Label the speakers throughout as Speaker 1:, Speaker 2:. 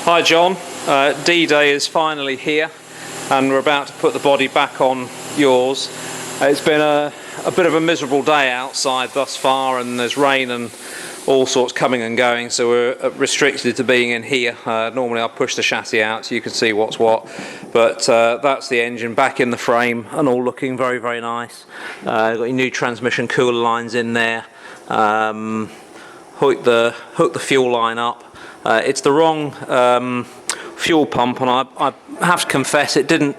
Speaker 1: Hi John, D-Day is finally here and we're about to put the body back on yours. It's been a bit of a miserable day outside thus far, and there's rain and all sorts coming and going, so we're restricted to being in here. Normally I'll push the chassis out so you can see what's what, but that's the engine back in the frame and all looking very, very nice. Got your new transmission cooler lines in there, hook the fuel line up. It's the wrong fuel pump, and I have to confess it didn't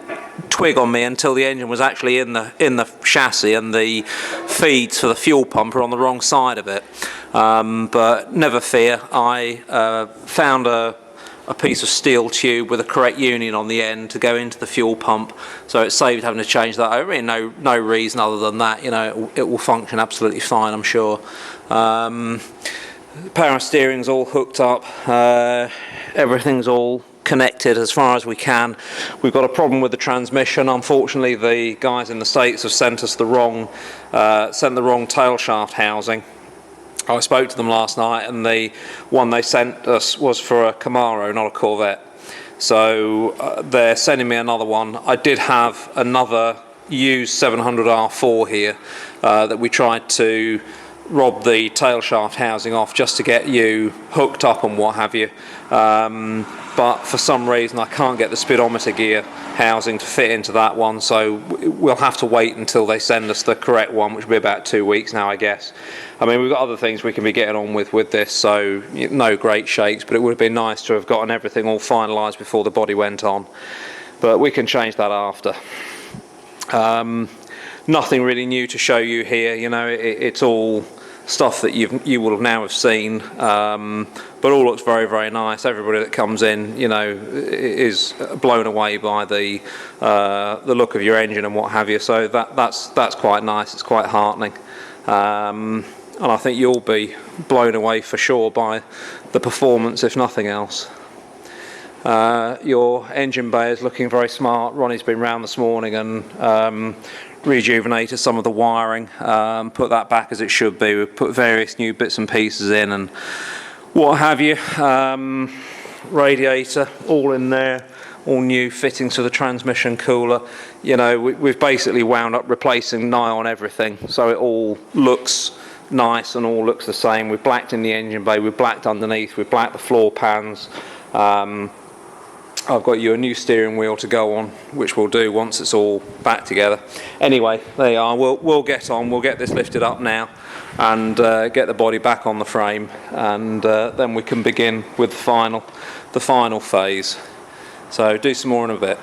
Speaker 1: twig on me until the engine was actually in the chassis, and the feeds for the fuel pump are on the wrong side of it. But never fear, I found a piece of steel tube with a correct union on the end to go into the fuel pump, so it saved having to change that over. No reason other than that, you know, it will function absolutely fine, I'm sure. Power steering's all hooked up, everything's all connected as far as we can. We've got a problem with the transmission. Unfortunately, the guys in the States have sent us the wrong tail shaft housing. I spoke to them last night, and the one they sent us was for a Camaro, not a Corvette. So they're sending me another one. I did have another used 700R4 here that we tried to rob the tail shaft housing off just to get you hooked up and what have you, but for some reason I can't get the speedometer gear housing to fit into that one, so we'll have to wait until they send us the correct one, which will be about 2 weeks now, I guess. I mean, we've got other things we can be getting on with this, so no great shakes, but it would have been nice to have gotten everything all finalised before the body went on, but we can change that after. Nothing really new to show you here, you know, it's all stuff that you will now have seen, but all looks very, very nice. Everybody that comes in, you know, is blown away by the look of your engine and what have you, so that's quite nice. It's quite heartening, and I think you'll be blown away for sure by the performance, if nothing else. Your engine bay is looking very smart. Ronnie's been round this morning and rejuvenated some of the wiring, put that back as it should be. We've put various new bits and pieces in and what have you. Radiator all in there, all new fittings for the transmission cooler. You know, we've basically wound up replacing nigh on everything, so it all looks nice and all looks the same. We've blacked in the engine bay, we've blacked underneath, we've blacked the floor pans. I've got you a new steering wheel to go on, which we'll do once it's all back together. Anyway, there you are. We'll get on. We'll get this lifted up now and get the body back on the frame, and then we can begin with the final phase. So do some more in a bit.